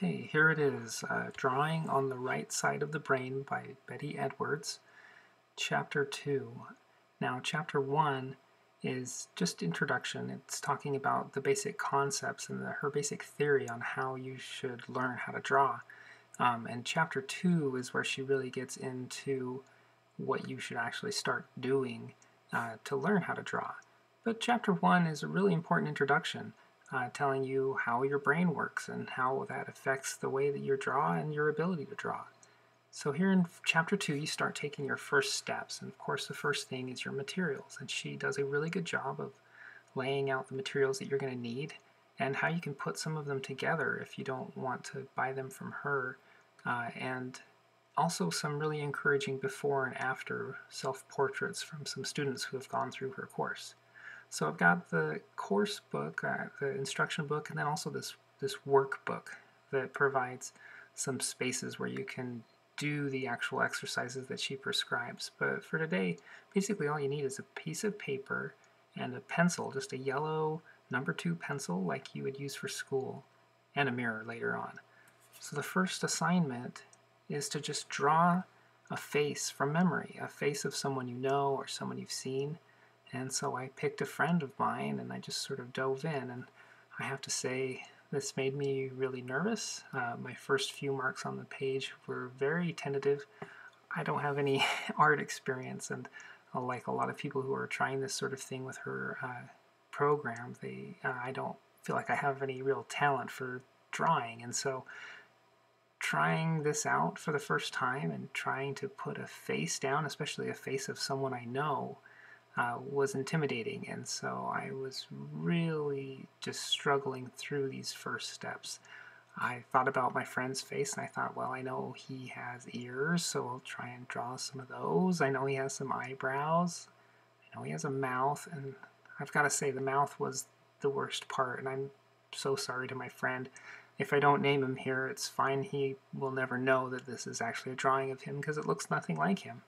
Okay, here it is, Drawing on the Right Side of the Brain by Betty Edwards, Chapter 2. Now, Chapter 1 is just introduction. It's talking about the basic concepts and her basic theory on how you should learn how to draw. And Chapter 2 is where she really gets into what you should actually start doing to learn how to draw. But Chapter 1 is a really important introduction. Telling you how your brain works and how that affects the way that you draw and your ability to draw. So here in Chapter 2, you start taking your first steps, and of course the first thing is your materials, and she does a really good job of laying out the materials that you're going to need and how you can put some of them together if you don't want to buy them from her, and also some really encouraging before and after self-portraits from some students who have gone through her course. So I've got the course book, the instruction book, and then also this workbook that provides some spaces where you can do the actual exercises that she prescribes. But for today, basically all you need is a piece of paper and a pencil, just a yellow number 2 pencil like you would use for school, and a mirror later on. So the first assignment is to just draw a face from memory, a face of someone you know or someone you've seen. And so I picked a friend of mine and I just sort of dove in, and I have to say this made me really nervous. My first few marks on the page were very tentative. I don't have any art experience, and like a lot of people who are trying this sort of thing with her program, I don't feel like I have any real talent for drawing, and so trying this out for the first time and trying to put a face down, especially a face of someone I know, was intimidating, and so I was really just struggling through these first steps. I thought about my friend's face and I thought, well, I know he has ears, so I'll try and draw some of those. I know he has some eyebrows. I know he has a mouth, and I've got to say the mouth was the worst part, and I'm so sorry to my friend. If I don't name him here, it's fine. He will never know that this is actually a drawing of him because it looks nothing like him.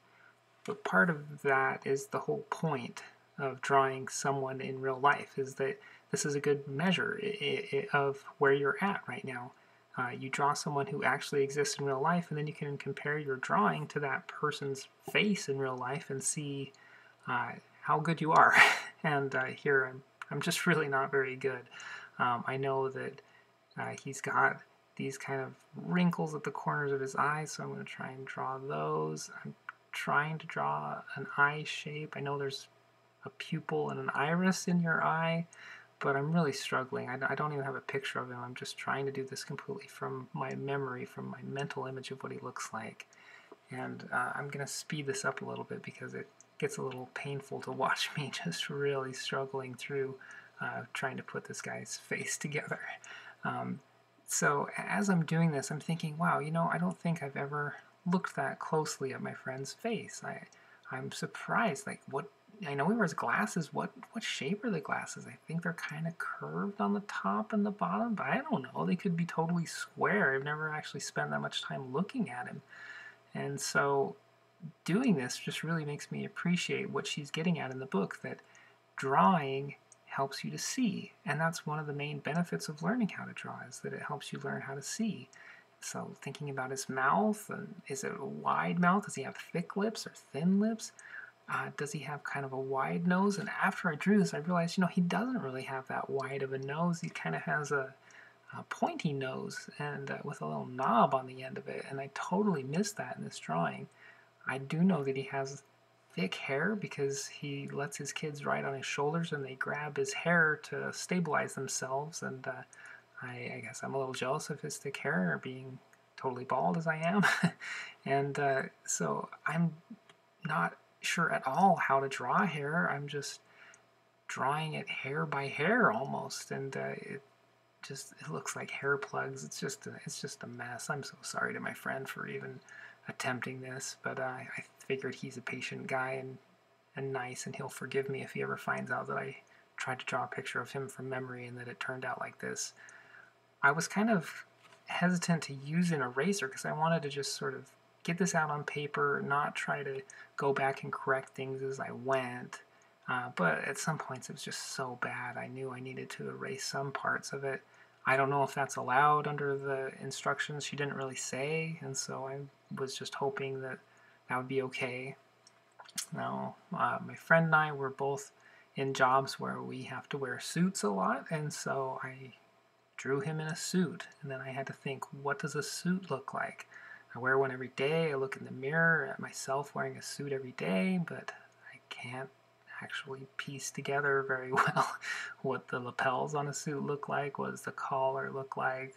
But part of that is the whole point of drawing someone in real life, is that this is a good measure of where you're at right now. You draw someone who actually exists in real life, and then you can compare your drawing to that person's face in real life and see how good you are. And here I'm just really not very good. I know that he's got these kind of wrinkles at the corners of his eyes, so I'm going to try and draw those. I'm trying to draw an eye shape. I know there's a pupil and an iris in your eye, but I'm really struggling. I don't even have a picture of him. I'm just trying to do this completely from my memory, from my mental image of what he looks like. And I'm going to speed this up a little bit because it gets a little painful to watch me just really struggling through trying to put this guy's face together. So as I'm doing this, I'm thinking, wow, I don't think I've ever looked that closely at my friend's face. I'm surprised. Like, what? I know he wears glasses. What shape are the glasses? I think they're kind of curved on the top and the bottom, but I don't know. They could be totally square. I've never actually spent that much time looking at him. And so doing this just really makes me appreciate what she's getting at in the book, that drawing helps you to see. And that's one of the main benefits of learning how to draw, is that it helps you learn how to see. So thinking about his mouth, and is it a wide mouth? Does he have thick lips or thin lips? Does he have kind of a wide nose? And after I drew this, I realized, he doesn't really have that wide of a nose. He kind of has a pointy nose and with a little knob on the end of it. And I totally missed that in this drawing. I do know that he has thick hair because he lets his kids ride on his shoulders and they grab his hair to stabilize themselves, and I guess I'm a little jealous of his thick hair, being totally bald as I am. And so I'm not sure at all how to draw hair. I'm just drawing it hair by hair almost, and it looks like hair plugs. It's just a mess. I'm so sorry to my friend for even attempting this, but I figured he's a patient guy and nice, and he'll forgive me if he ever finds out that I tried to draw a picture of him from memory and that it turned out like this. I was kind of hesitant to use an eraser because I wanted to just sort of get this out on paper, not try to go back and correct things as I went. But at some points it was just so bad, I knew I needed to erase some parts of it. I don't know if that's allowed under the instructions. She didn't really say, and so I was just hoping that that would be okay. Now, my friend and I were both in jobs where we have to wear suits a lot, and so I drew him in a suit, and then I had to think, what does a suit look like? I wear one every day. I look in the mirror at myself wearing a suit every day, but I can't actually piece together very well what the lapels on a suit look like, what does the collar look like,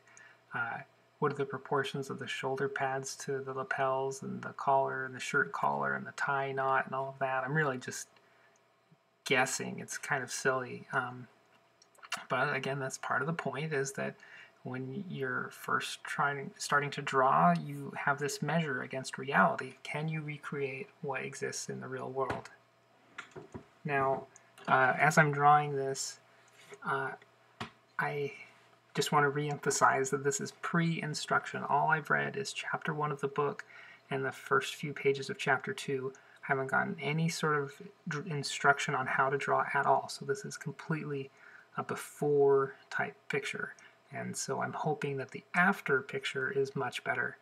uh, what are the proportions of the shoulder pads to the lapels and the collar and the shirt collar and the tie knot and all of that. I'm really just guessing. It's kind of silly. But again, that's part of the point, is that when you're first starting to draw, you have this measure against reality. Can you recreate what exists in the real world? Now, as I'm drawing this, I just want to re-emphasize that this is pre-instruction. All I've read is chapter 1 of the book and the first few pages of chapter 2. I haven't gotten any sort of instruction on how to draw at all. So this is completely a before type picture. And so I'm hoping that the after picture is much better.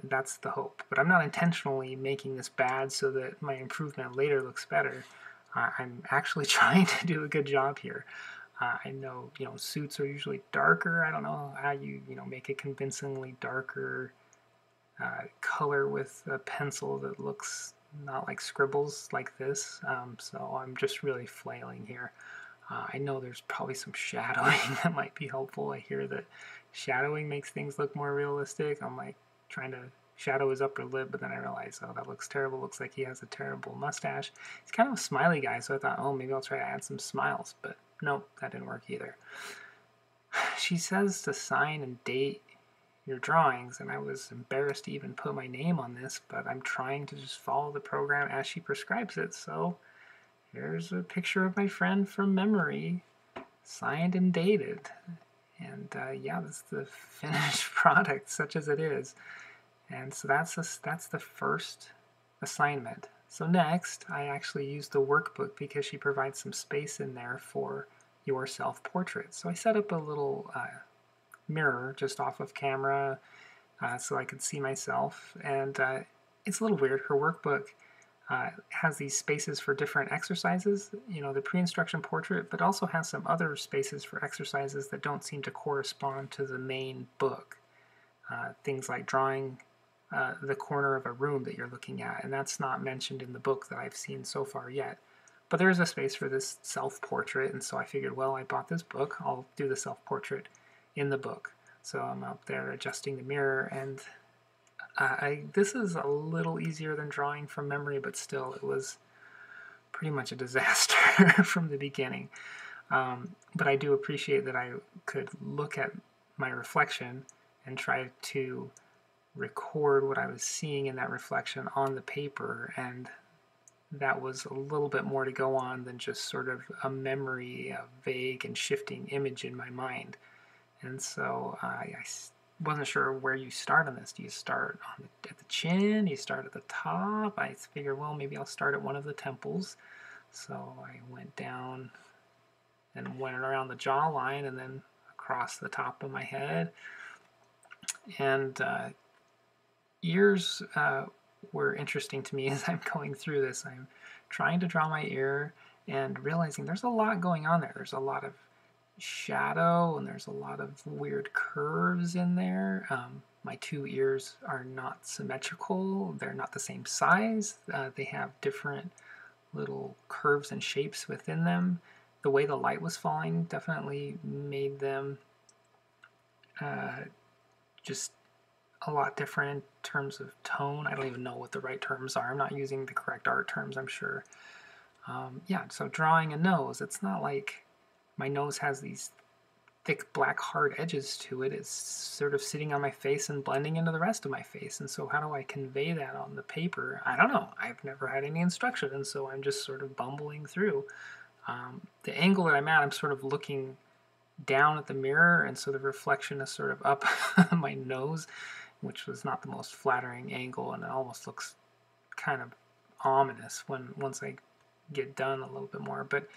That's the hope. But I'm not intentionally making this bad so that my improvement later looks better. I'm actually trying to do a good job here. I know, suits are usually darker. I don't know how you make a convincingly darker color with a pencil that looks not like scribbles like this. So I'm just really flailing here. I know there's probably some shadowing that might be helpful. I hear that shadowing makes things look more realistic. I'm like trying to shadow his upper lip, but then I realized, oh, that looks terrible. Looks like he has a terrible mustache. He's kind of a smiley guy, so I thought, oh, maybe I'll try to add some smiles, but nope, that didn't work either. She says to sign and date your drawings, and I was embarrassed to even put my name on this, but I'm trying to just follow the program as she prescribes it, so here's a picture of my friend from memory, signed and dated. And yeah, that's the finished product, such as it is. And so that's the first assignment. So next, I actually used the workbook because she provides some space in there for your self-portrait. So I set up a little mirror just off of camera so I could see myself. And it's a little weird. Her workbook has these spaces for different exercises, the pre-instruction portrait, but also has some other spaces for exercises that don't seem to correspond to the main book. Things like drawing the corner of a room that you're looking at, and that's not mentioned in the book that I've seen so far yet. But there is a space for this self-portrait, and so I figured, well, I bought this book, I'll do the self-portrait in the book. So I'm up there adjusting the mirror, and this is a little easier than drawing from memory, but still, it was pretty much a disaster from the beginning. But I do appreciate that I could look at my reflection and try to record what I was seeing in that reflection on the paper, and that was a little bit more to go on than just sort of a memory, a vague and shifting image in my mind. And so I wasn't sure where you start on this. Do you start at the chin? Do you start at the top? I figured, well, maybe I'll start at one of the temples. So I went down and went around the jawline and then across the top of my head. And ears were interesting to me as I'm going through this. I'm trying to draw my ear and realizing there's a lot going on there. There's a lot of shadow and there's a lot of weird curves in there. My two ears are not symmetrical. They're not the same size. They have different little curves and shapes within them. The way the light was falling definitely made them just a lot different in terms of tone. I don't even know what the right terms are. I'm not using the correct art terms, I'm sure. Yeah, so drawing a nose, it's not like my nose has these thick black hard edges to it. It's sort of sitting on my face and blending into the rest of my face. And so how do I convey that on the paper? I don't know. I've never had any instruction, and so I'm just sort of bumbling through. The angle that I'm at, I'm sort of looking down at the mirror, and so the reflection is sort of up my nose, which was not the most flattering angle, and it almost looks kind of ominous once I get done a little bit more. But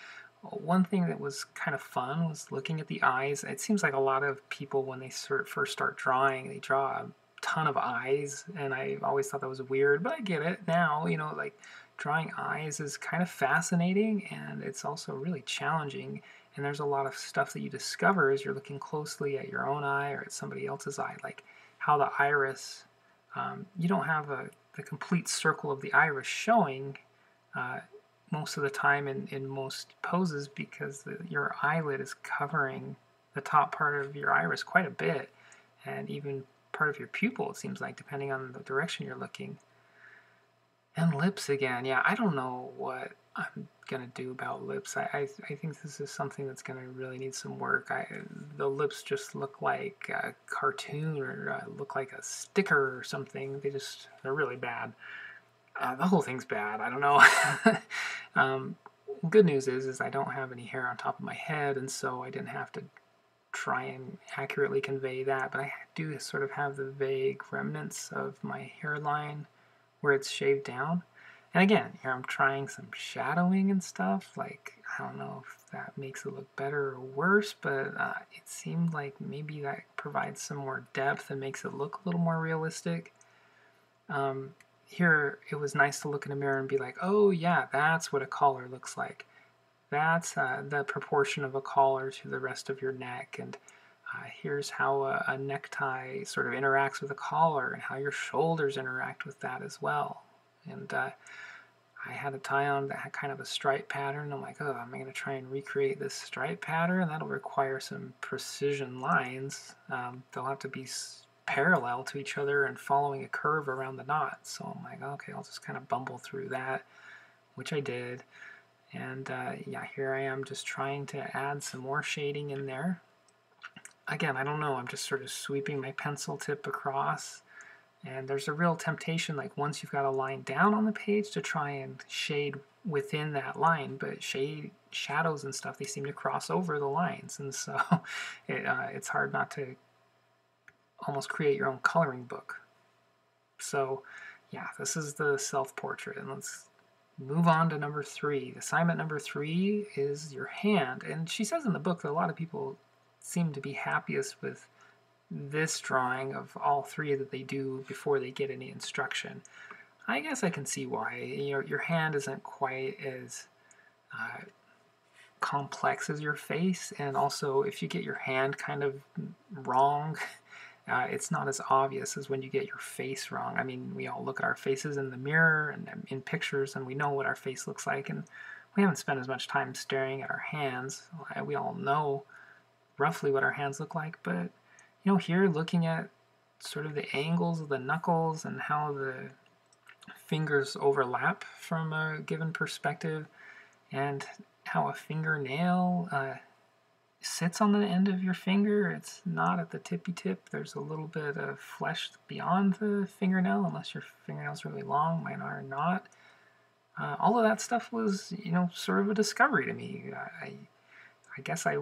One thing that was kind of fun was looking at the eyes. It seems like a lot of people, when they first start drawing, they draw a ton of eyes, and I always thought that was weird, but I get it now. Like drawing eyes is kind of fascinating, and it's also really challenging. And there's a lot of stuff that you discover as you're looking closely at your own eye or at somebody else's eye, like how the iris, you don't have the complete circle of the iris showing uh, most of the time in most poses, because your eyelid is covering the top part of your iris quite a bit, and even part of your pupil, it seems like, depending on the direction you're looking. And lips again. Yeah, I don't know what I'm going to do about lips. I think this is something that's going to really need some work. The lips just look like a cartoon, or look like a sticker or something. They're really bad. The whole thing's bad. I don't know. Good news is I don't have any hair on top of my head, and so I didn't have to try and accurately convey that, but I do sort of have the vague remnants of my hairline where it's shaved down. And again, here I'm trying some shadowing and stuff. Like, I don't know if that makes it look better or worse, but it seemed like maybe that provides some more depth and makes it look a little more realistic. Here, it was nice to look in a mirror and be like, oh yeah, that's what a collar looks like. That's the proportion of a collar to the rest of your neck, and here's how a necktie sort of interacts with a collar, and how your shoulders interact with that as well. And I had a tie on that had kind of a stripe pattern. I'm like, oh, am I going to try and recreate this stripe pattern? That'll require some precision lines. They'll have to be parallel to each other and following a curve around the knot. So I'm like, okay, I'll just kind of bumble through that, which I did. And yeah, here I am just trying to add some more shading in there. Again, I don't know, I'm just sort of sweeping my pencil tip across, and there's a real temptation, like once you've got a line down on the page, to try and shade within that line, but shadows and stuff, they seem to cross over the lines, and so it's hard not to almost create your own coloring book. So yeah, this is the self-portrait, and let's move on to number 3. Assignment number 3 is your hand, and she says in the book that a lot of people seem to be happiest with this drawing of all 3 that they do before they get any instruction. I guess I can see why. Your hand isn't quite as complex as your face, and also if you get your hand kind of wrong, it's not as obvious as when you get your face wrong. I mean, we all look at our faces in the mirror and in pictures, and we know what our face looks like, and we haven't spent as much time staring at our hands. We all know roughly what our hands look like, but here looking at sort of the angles of the knuckles and how the fingers overlap from a given perspective, and how a fingernail sits on the end of your finger. It's not at the tippy tip. There's a little bit of flesh beyond the fingernail, unless your fingernail's really long. Mine are not. All of that stuff was, sort of a discovery to me. I guess I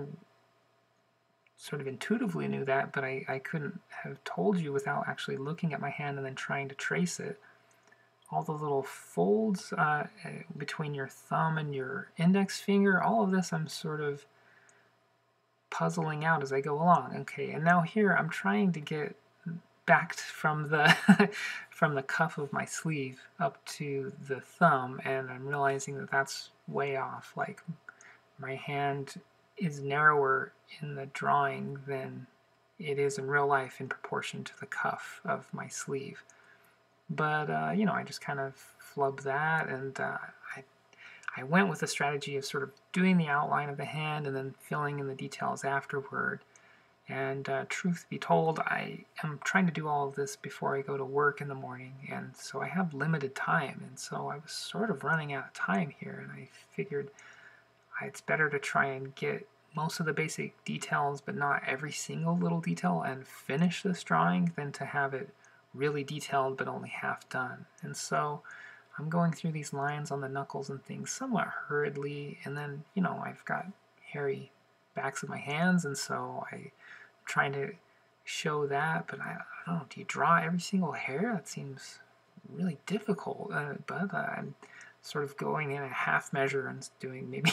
sort of intuitively knew that, but I couldn't have told you without actually looking at my hand and then trying to trace it. All the little folds between your thumb and your index finger, all of this I'm sort of puzzling out as I go along. Okay, and now here I'm trying to get back from the from the cuff of my sleeve up to the thumb, and I'm realizing that that's way off. Like, my hand is narrower in the drawing than it is in real life in proportion to the cuff of my sleeve. But I just kind of flubbed that, and I went with the strategy of sort of doing the outline of the hand and then filling in the details afterward. And truth be told, I am trying to do all of this before I go to work in the morning, and so I have limited time, and so I was sort of running out of time here, and I figured it's better to try and get most of the basic details, but not every single little detail, and finish this drawing than to have it really detailed but only half done. And so I'm going through these lines on the knuckles and things somewhat hurriedly, and then, I've got hairy backs of my hands, and so I'm trying to show that, but I don't know, do you draw every single hair? That seems really difficult, but I'm sort of going in a half measure and doing maybe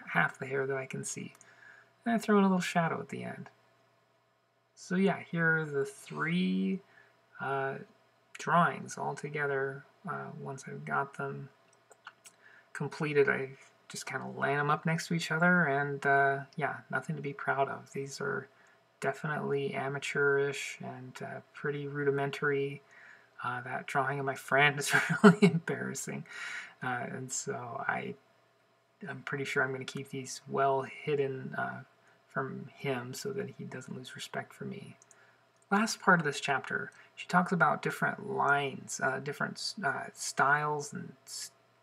half the hair that I can see. And I throw in a little shadow at the end. So yeah, here are the 3 drawings all together. Once I've got them completed, I just kind of line them up next to each other, and yeah, nothing to be proud of. These are definitely amateurish and pretty rudimentary. That drawing of my friend is really embarrassing, and so I'm pretty sure I'm going to keep these well hidden from him so that he doesn't lose respect for me. Last part of this chapter, she talks about different lines, different styles and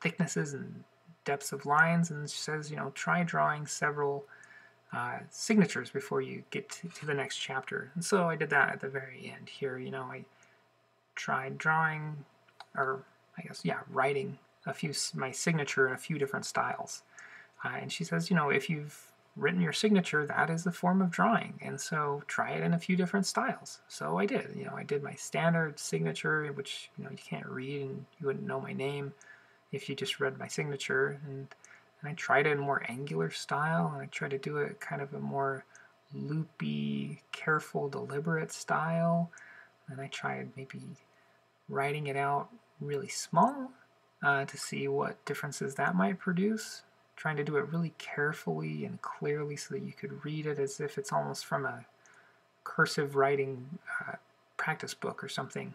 thicknesses and depths of lines, and she says, try drawing several signatures before you get to the next chapter. And so I did that at the very end here. I tried drawing, or I guess, yeah, writing my signature in a few different styles. And she says, if you've written your signature, that is a form of drawing, and so try it in a few different styles. So I did. I did my standard signature, which you can't read and you wouldn't know my name if you just read my signature, and I tried it in a more angular style, and I tried to do it kind of a more loopy, careful, deliberate style, and I tried maybe writing it out really small to see what differences that might produce, trying to do it really carefully and clearly so that you could read it as if it's almost from a cursive writing practice book or something.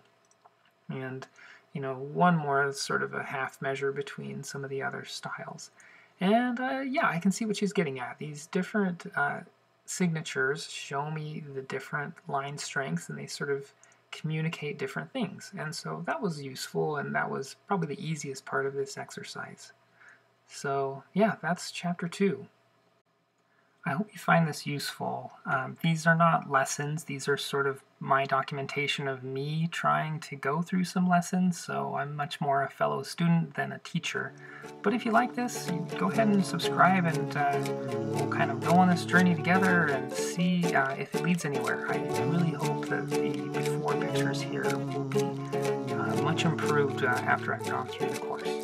And, one more sort of a half measure between some of the other styles. And, yeah, I can see what she's getting at. These different signatures show me the different line strengths, and they sort of communicate different things. And so that was useful, and that was probably the easiest part of this exercise. So yeah, that's chapter 2. I hope you find this useful. These are not lessons. These are sort of my documentation of me trying to go through some lessons, so I'm much more a fellow student than a teacher. But if you like this, go ahead and subscribe, and we'll kind of go on this journey together and see if it leads anywhere. I really hope that the before pictures here will be much improved after I've gone through the course.